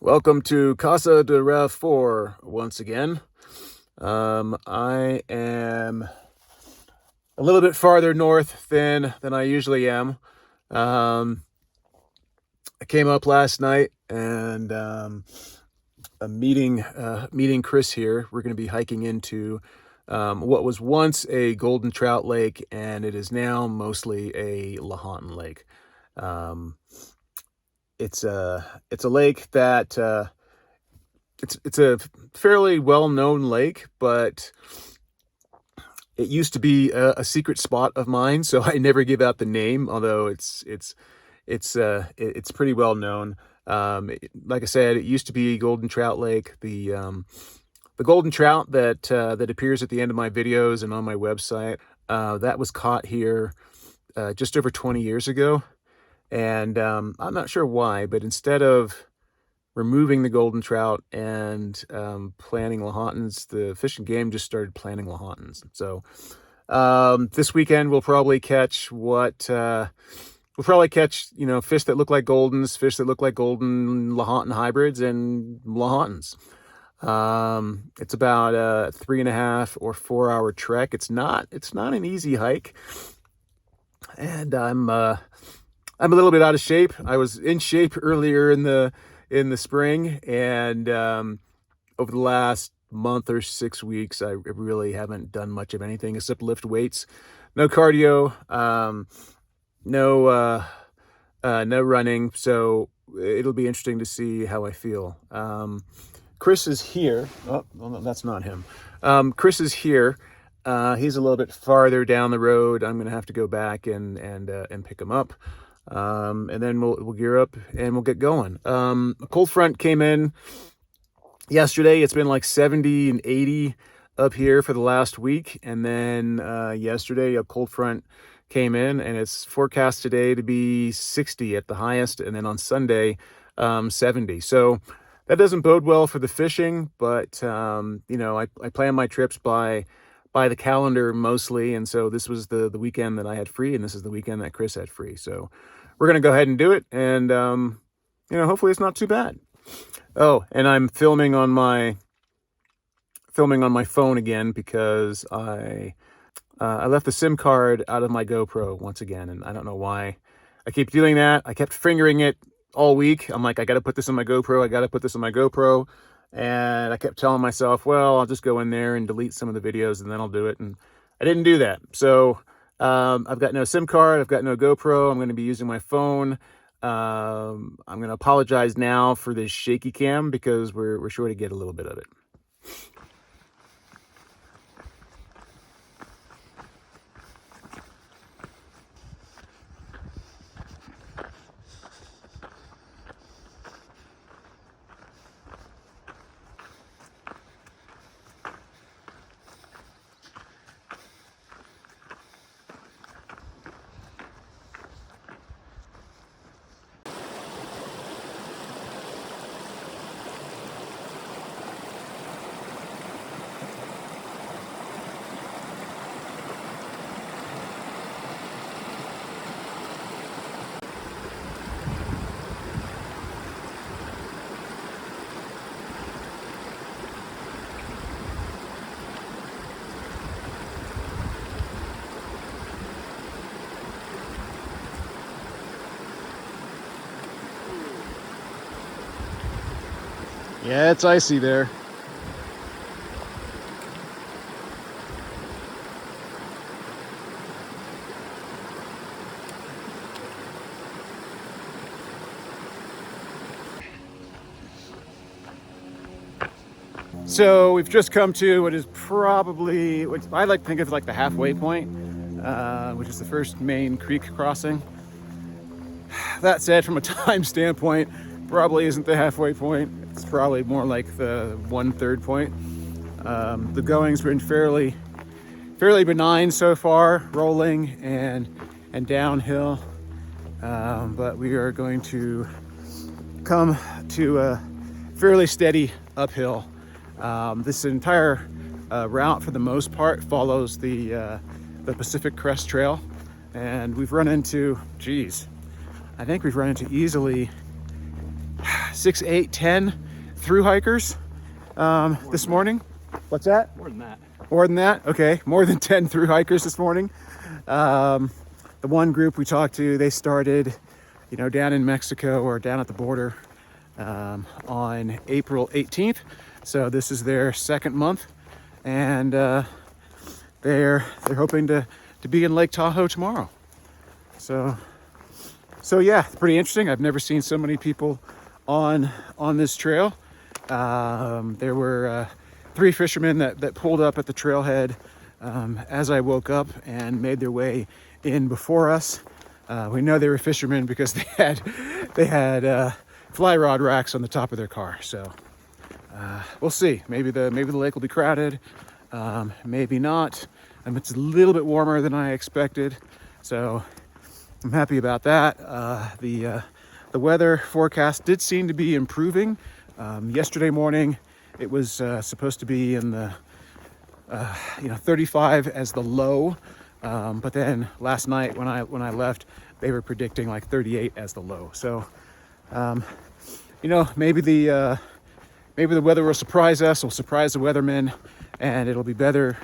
Welcome to Casa de RAV4 once again. I am a little bit farther north than I usually am. I came up last night and meeting Chris here. We're going to be hiking into what was once a golden trout lake, and it is now mostly a Lahontan lake. It's a lake that it's a fairly well-known lake, but it used to be a secret spot of mine, so I never give out the name. Although it's pretty well known. Like I said, it used to be Golden Trout Lake. The golden trout that appears at the end of my videos and on my website, that was caught here just over 20 years ago. And I'm not sure why, but instead of removing the golden trout and planting Lahantans, the Fish and Game just started planting Lahantans. So this weekend we'll probably catch fish that look like goldens, fish that look like golden Lahontan hybrids, and Lahantans. It's about a 3.5 or 4 hour trek. It's not an easy hike, and I'm a little bit out of shape. I was in shape earlier in the spring, and over the last month or 6 weeks, I really haven't done much of anything except lift weights. No cardio, no running. So it'll be interesting to see how I feel. Chris is here. Oh, no, that's not him. Chris is here. He's a little bit farther down the road. I'm gonna have to go back and pick him up. And then we'll gear up and we'll get going. A cold front came in yesterday. It's been like 70 and 80 up here for the last week. And then yesterday a cold front came in, and it's forecast today to be 60 at the highest, and then on Sunday 70. So that doesn't bode well for the fishing, but I plan my trips by the calendar mostly, and so this was the weekend that I had free, and this is the weekend that Chris had free. So we're gonna go ahead and do it, and hopefully it's not too bad. Oh, and I'm filming on my phone again because I left the SIM card out of my GoPro once again, and I don't know why I keep doing that. I kept fingering it all week. I'm like, I got to put this on my GoPro. And I kept telling myself, well, I'll just go in there and delete some of the videos and then I'll do it. And I didn't do that. So I've got no SIM card. I've got no GoPro. I'm going to be using my phone. I'm going to apologize now for this shaky cam because we're sure to get a little bit of it. Yeah, it's icy there. So we've just come to what is probably what I like to think of like the halfway point, which is the first main creek crossing. That said, from a time standpoint, probably isn't the halfway point. It's probably more like the 1/3 point. The going's been fairly benign so far, rolling and downhill, but we are going to come to a fairly steady uphill. This entire route, for the most part, follows the Pacific Crest Trail, and we've run into, I think we've run into easily 6, 8, 10 through hikers this morning. What's that? More than that. More than that? Okay, more than 10 through hikers this morning. The one group we talked to, they started, down in Mexico or down at the border on April 18th. So this is their second month, and they're hoping to be in Lake Tahoe tomorrow. So yeah, it's pretty interesting. I've never seen so many people on this trail. There were 3 fishermen that pulled up at the trailhead as I woke up and made their way in before us. We know they were fishermen because they had fly rod racks on the top of their car. So we'll see. Maybe the lake will be crowded. Maybe not. It's a little bit warmer than I expected, so I'm happy about that. The weather forecast did seem to be improving. Yesterday morning, it was supposed to be in the 35 as the low, but then last night when I left, they were predicting like 38 as the low. So maybe the weather will surprise us, will surprise the weathermen, and it'll be better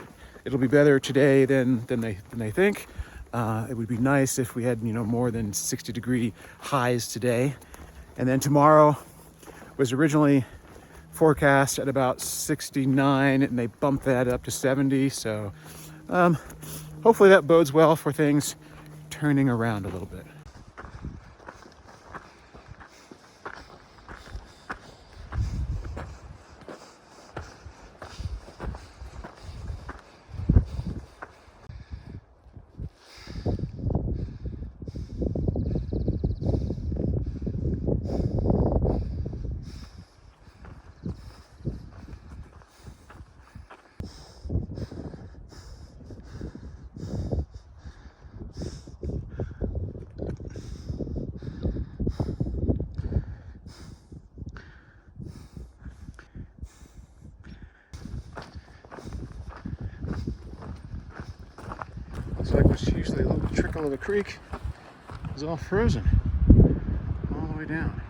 today than they think. It would be nice if we had more than 60-degree highs today. And then tomorrow was originally forecast at about 69, and they bumped that up to 70. So hopefully that bodes well for things turning around a little bit. Looks like what's usually a little trickle of a creek is all frozen all the way down.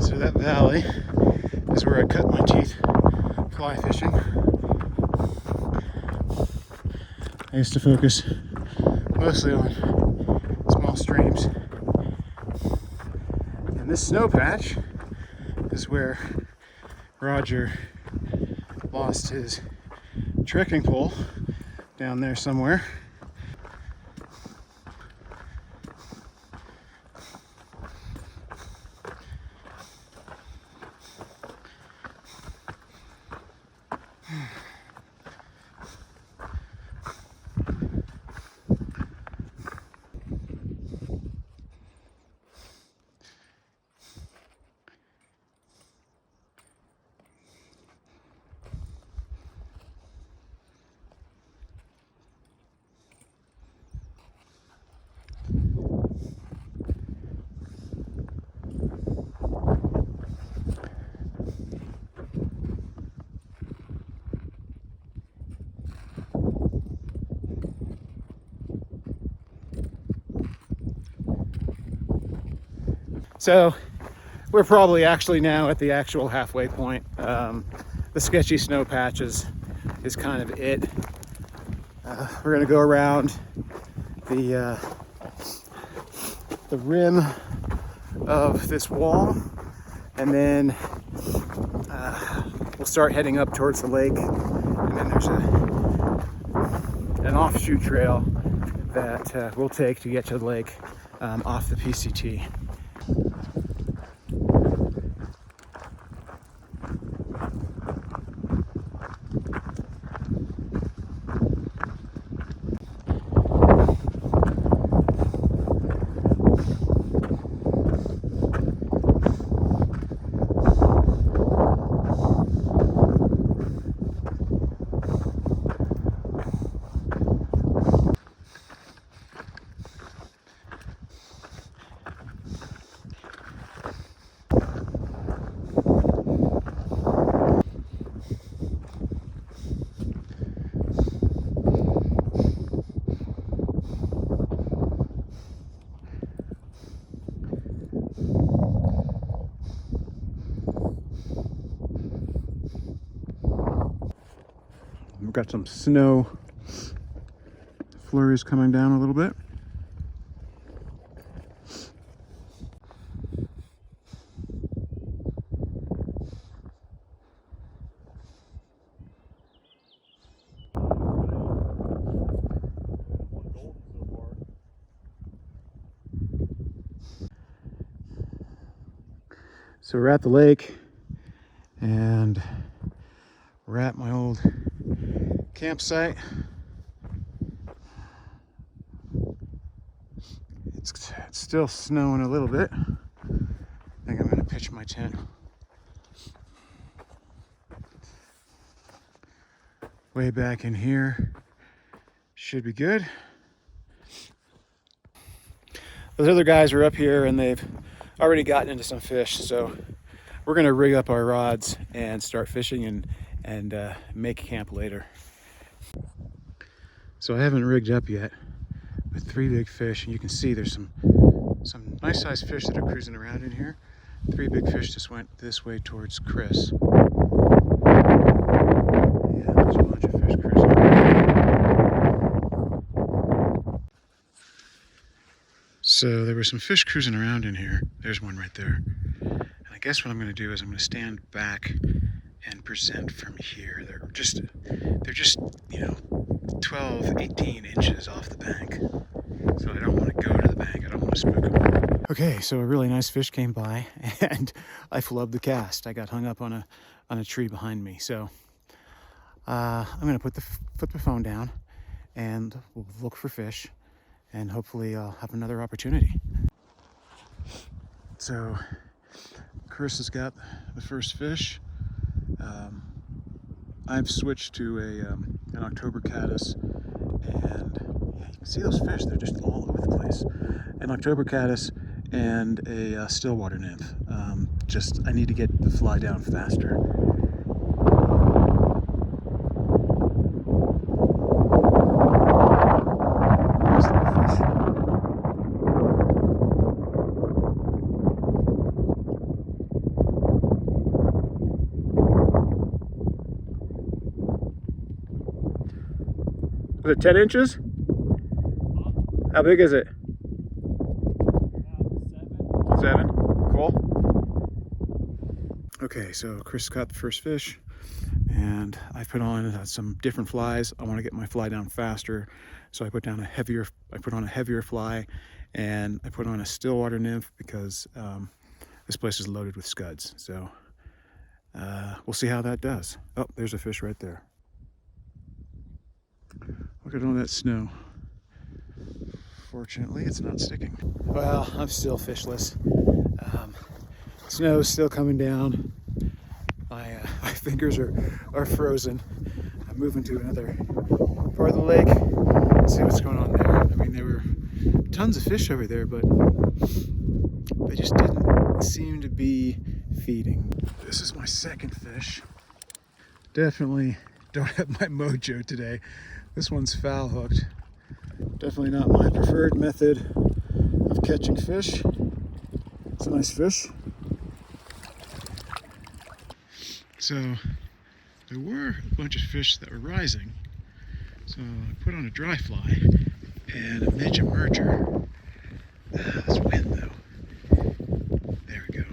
So that valley is where I cut my teeth fly fishing. I used to focus mostly on small streams. And this snow patch is where Roger lost his trekking pole, down there somewhere. So we're probably actually now at the actual halfway point. The sketchy snow patch is kind of it. We're gonna go around the rim of this wall, and then we'll start heading up towards the lake. And then there's an offshoot trail that we'll take to get to the lake off the PCT. got some snow flurries coming down a little bit. So we're at the lake, and we're at my old campsite. It's still snowing a little bit. I think I'm going to pitch my tent way back in here. Should be good. Those other guys are up here and they've already gotten into some fish, so we're going to rig up our rods and start fishing and make camp later. So I haven't rigged up yet with 3 big fish, and you can see there's some nice sized fish that are cruising around in here. 3 big fish just went this way towards Chris. Yeah, there's a bunch of fish cruising around. So there were some fish cruising around in here. There's one right there. And I guess what I'm going to do is I'm going to stand back and present from here. They're just, you know, 12, 18 inches off the bank. So I don't want to go to the bank. I don't want to spook them. Okay, so a really nice fish came by and I flubbed the cast. I got hung up on a tree behind me. So I'm going to put the phone down and we'll look for fish, and hopefully I'll have another opportunity. So Chris has got the first fish. I've switched to an October caddis, and yeah, you can see those fish, they're just all over the place. An October caddis and a stillwater nymph. I need to get the fly down faster. Was it 10 inches? How big is it? 7. Cool. Okay, so Chris caught the first fish, and I put on some different flies. I want to get my fly down faster, so I put on a heavier fly, and I put on a stillwater nymph because this place is loaded with scuds. So we'll see how that does. Oh, there's a fish right there. Look at all that snow. Fortunately, it's not sticking. Well, I'm still fishless. Snow's still coming down. My fingers are frozen. I'm moving to another part of the lake. Let's see what's going on there. I mean, there were tons of fish over there, but they just didn't seem to be feeding. This is my second fish. Definitely don't have my mojo today. This one's foul hooked. Definitely not my preferred method of catching fish. It's a nice fish. So there were a bunch of fish that were rising. So I put on a dry fly and a midge emerger. This wind though. There we go.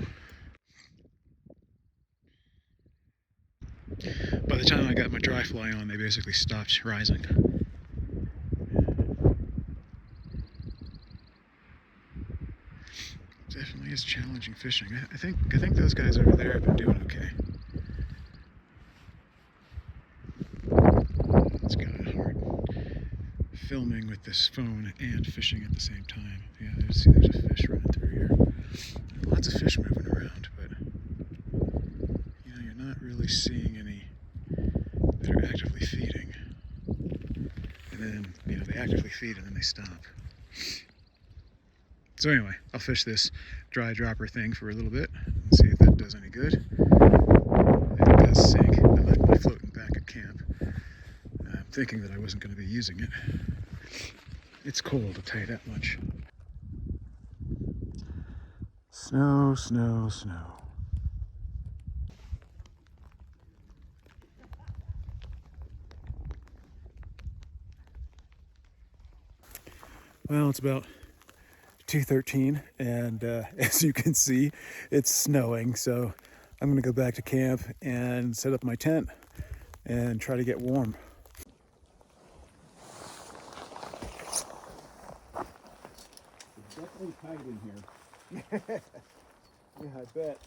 By the time I got my dry fly on, they basically stopped rising. Definitely is challenging fishing. I think those guys over there have been doing okay. It's kind of hard filming with this phone and fishing at the same time. Yeah, there's a fish running through here. Lots of fish moving around, but you know, you're not really seeing any that are actively feeding. And then, you know, they actively feed and then they stop. So anyway, I'll fish this dry dropper thing for a little bit and see if that does any good. If it does sink, I left my floating back at camp. I'm thinking that I wasn't going to be using it. It's cold, I'll tell you that much. Snow, snow, snow. Well, it's about 2:13, and as you can see, it's snowing. So I'm gonna go back to camp and set up my tent and try to get warm. It's definitely tight in here. Yeah, I bet.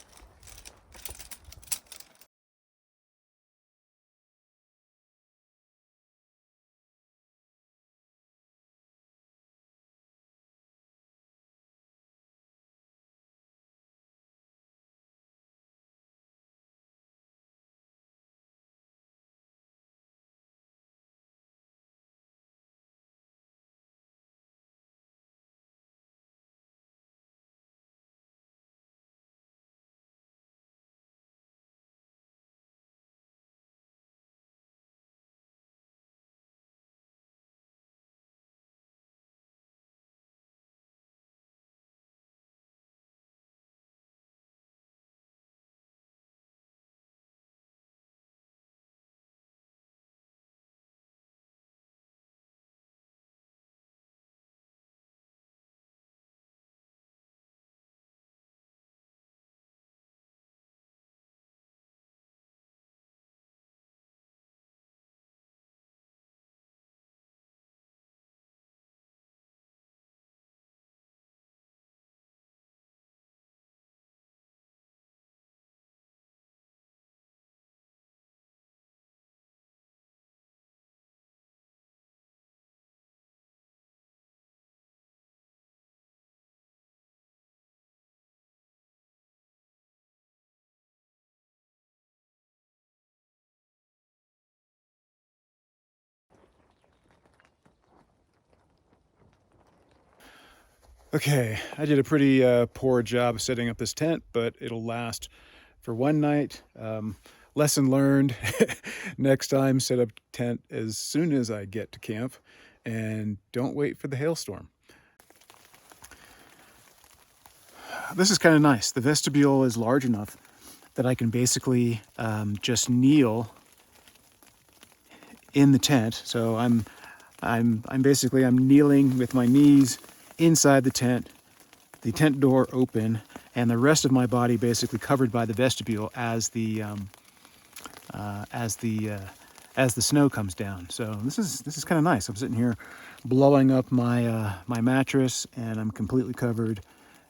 Okay, I did a pretty poor job setting up this tent, but it'll last for one night. Lesson learned. Next time, set up tent as soon as I get to camp, and don't wait for the hailstorm. This is kind of nice. The vestibule is large enough that I can basically just kneel in the tent. So I'm kneeling with my knees inside the tent door open, and the rest of my body basically covered by the vestibule as the snow comes down. So this is kind of nice. I'm sitting here blowing up my my mattress, and I'm completely covered,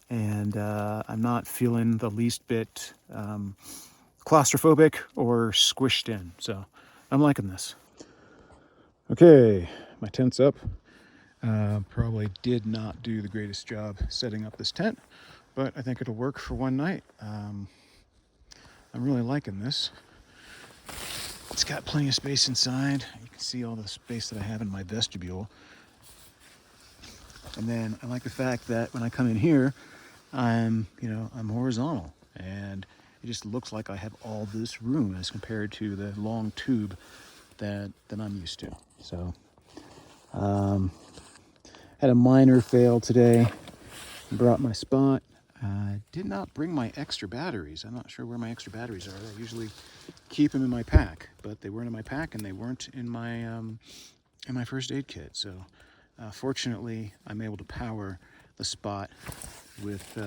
and I'm not feeling the least bit claustrophobic or squished in. So I'm liking this. Okay, my tent's up. Probably did not do the greatest job setting up this tent, but I think it'll work for one night. I'm really liking this. It's got plenty of space inside. You can see all the space that I have in my vestibule. And then I like the fact that when I come in here, I'm horizontal, and it just looks like I have all this room as compared to the long tube that I'm used to. So, had a minor fail today. Brought my spot. Did not bring my extra batteries. I'm not sure where my extra batteries are. I usually keep them in my pack, but they weren't in my pack, and they weren't in my first aid kit. So, fortunately, I'm able to power the spot with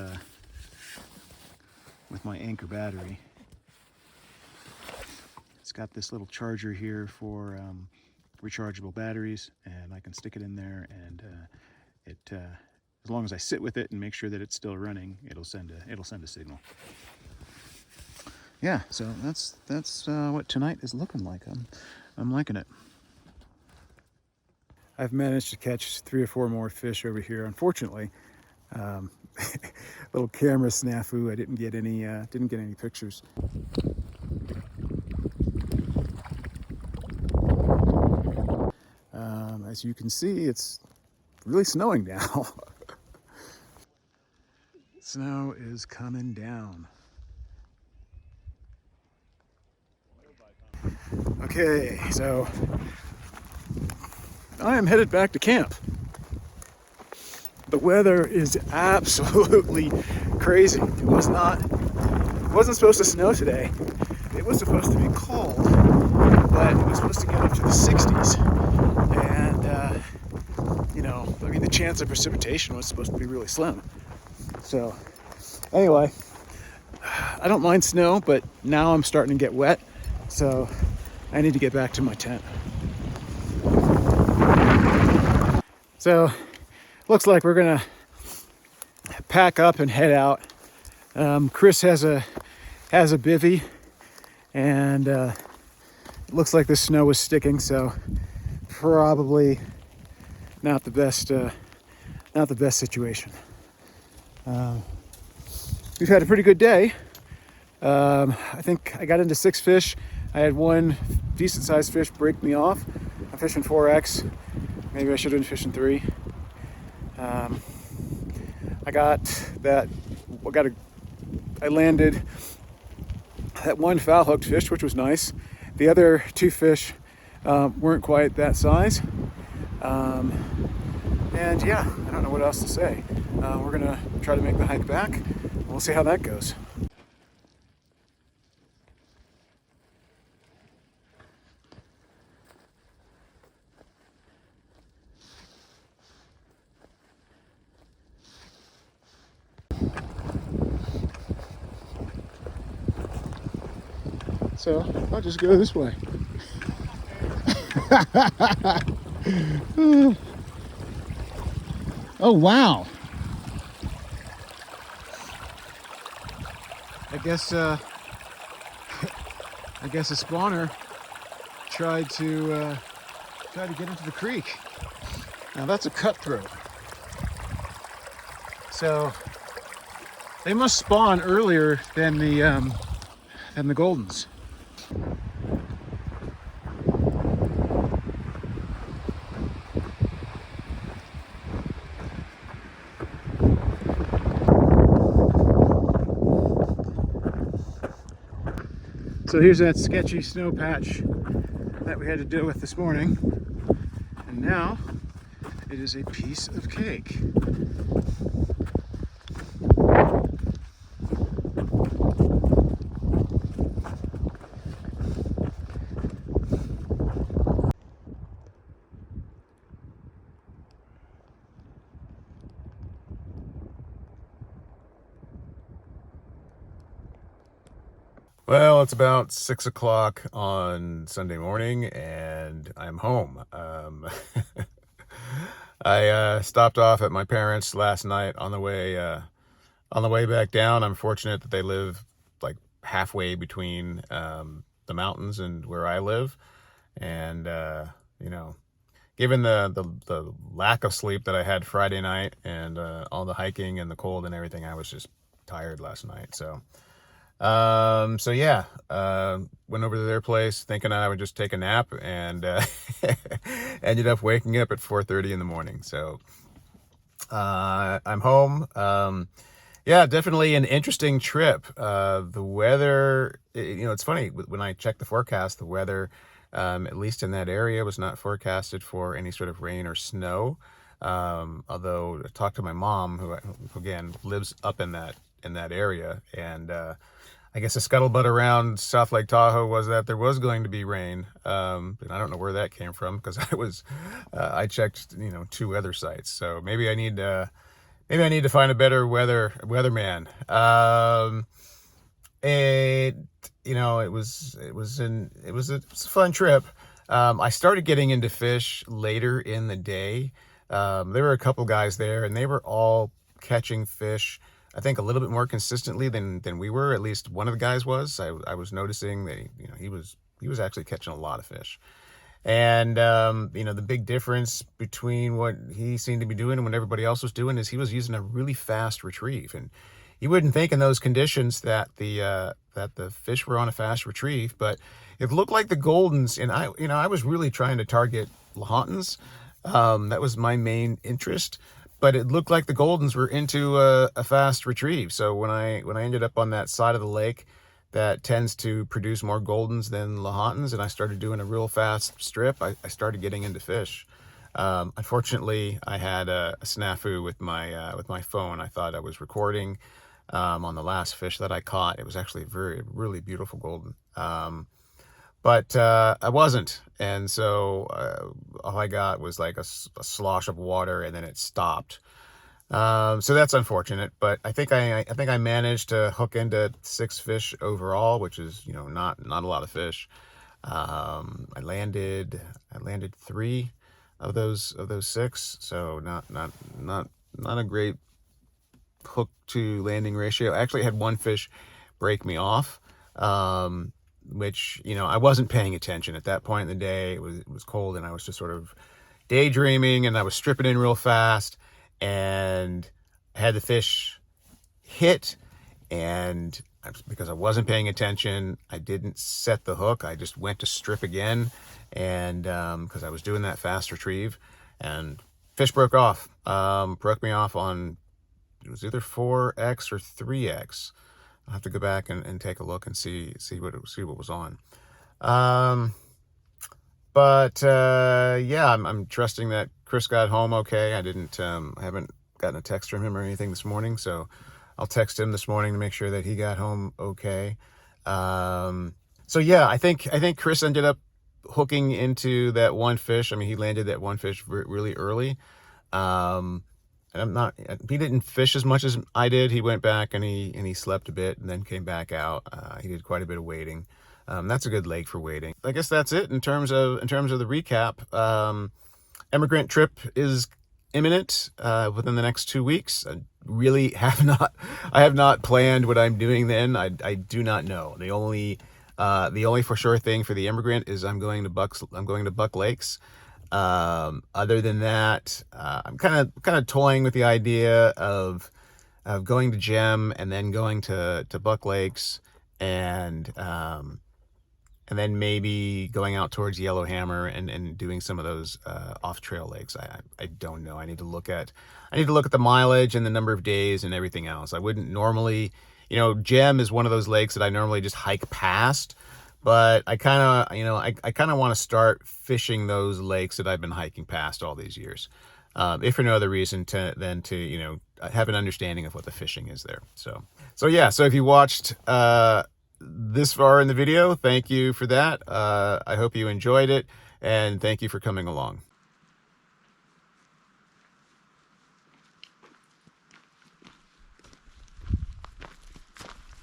my Anchor battery. It's got this little charger here for rechargeable batteries, and I can stick it in there, and as long as I sit with it and make sure that it's still running, it'll send a signal. Yeah, so that's what tonight is looking like. I'm liking it. I've managed to catch 3 or 4 more fish over here. Unfortunately, little camera snafu. I didn't get any pictures. As you can see, it's really snowing now. Snow is coming down. Okay, so I am headed back to camp. The weather is absolutely crazy. It wasn't supposed to snow today. It was supposed to be cold, but it was supposed to get up to the 60s. And know, I mean, the chance of precipitation was supposed to be really slim. So anyway, I don't mind snow, but now I'm starting to get wet, so I need to get back to my tent. So looks like we're gonna pack up and head out. Chris has a bivvy, and it looks like the snow was sticking, so probably not the best situation. We've had a pretty good day. I think I got into 6 fish. I had one decent sized fish break me off. I'm fishing 4X. Maybe I should have been fishing 3. I landed that one foul hooked fish, which was nice. The other 2 fish weren't quite that size. And yeah, I don't know what else to say. We're gonna try to make the hike back. We'll see how that goes. So I'll just go this way. Oh wow! I guess a spawner tried to get into the creek. Now that's a cutthroat. So they must spawn earlier than the Goldens. So here's that sketchy snow patch that we had to deal with this morning, and now it is a piece of cake. Well, it's about 6 o'clock on Sunday morning, and I'm home. I stopped off at my parents' last night on the way back down. I'm fortunate that they live like halfway between the mountains and where I live, and you know, given the lack of sleep that I had Friday night and all the hiking and the cold and everything, I was just tired last night. So yeah, went over to their place thinking I would just take a nap, and ended up waking up at 4:30 in the morning. So I'm home. Yeah, definitely an interesting trip. The weather, it's funny, when I checked the forecast, the weather, at least in that area, was not forecasted for any sort of rain or snow. Although I talked to my mom, who again lives up in that area, and I guess the scuttlebutt around South Lake Tahoe was that there was going to be rain, and I don't know where that came from, because I checked 2 other sites. So maybe I need to find a better weatherman. It was a fun trip. I started getting into fish later in the day. There were a couple guys there, and they were all catching fish, I think, a little bit more consistently than we were. At least one of the guys was. I was noticing that he was actually catching a lot of fish. And the big difference between what he seemed to be doing and what everybody else was doing is he was using a really fast retrieve. And you wouldn't think in those conditions that the fish were on a fast retrieve, but it looked like the Goldens, and I was really trying to target Lahontan's. That was my main interest. But it looked like the Goldens were into a fast retrieve. So when I ended up on that side of the lake that tends to produce more Goldens than Lahontan's, and I started doing a real fast strip, I started getting into fish. Unfortunately, I had a snafu with my phone. I thought I was recording on the last fish that I caught. It was actually a really beautiful Golden. but I wasn't. And so all I got was like a slosh of water, and then it stopped. So that's unfortunate, but I think I managed to hook into 6 fish overall, which is, not a lot of fish. I landed 3 of those 6, so not a great hook to landing ratio. I actually had one fish break me off, which, I wasn't paying attention at that point in the day. It was cold, and I was just sort of daydreaming, and I was stripping in real fast, and I had the fish hit, and because I wasn't paying attention, I didn't set the hook. I just went to strip again, and because I was doing that fast retrieve, and fish broke off. Broke me off on, it was either 4x or 3x. I'll have to go back and take a look and see what was on. But yeah, I'm trusting that Chris got home okay. I haven't gotten a text from him or anything this morning, so I'll text him this morning to make sure that he got home okay. So yeah, I think Chris ended up hooking into that one fish. I mean, he landed that one fish really early. And he didn't fish as much as I did. He went back and he slept a bit and then came back out. He did quite a bit of wading. That's a good lake for wading. I guess that's it in terms of the recap. Emigrant trip is imminent within the next 2 weeks. I have not planned what I'm doing then. I do not know. The only for sure thing for the Emigrant is I'm going to Buck Lakes. Other than that, I'm kind of toying with the idea of going to Gem and then going to Buck Lakes, and then maybe going out towards Yellowhammer and doing some of those off-trail lakes. I don't know. I need to look at the mileage and the number of days and everything else. I wouldn't normally, Gem is one of those lakes that I normally just hike past, but I kind of want to start fishing those lakes that I've been hiking past all these years, if for no other reason to have an understanding of what the fishing is there. So yeah. So if you watched this far in the video, thank you for that. I hope you enjoyed it, and thank you for coming along.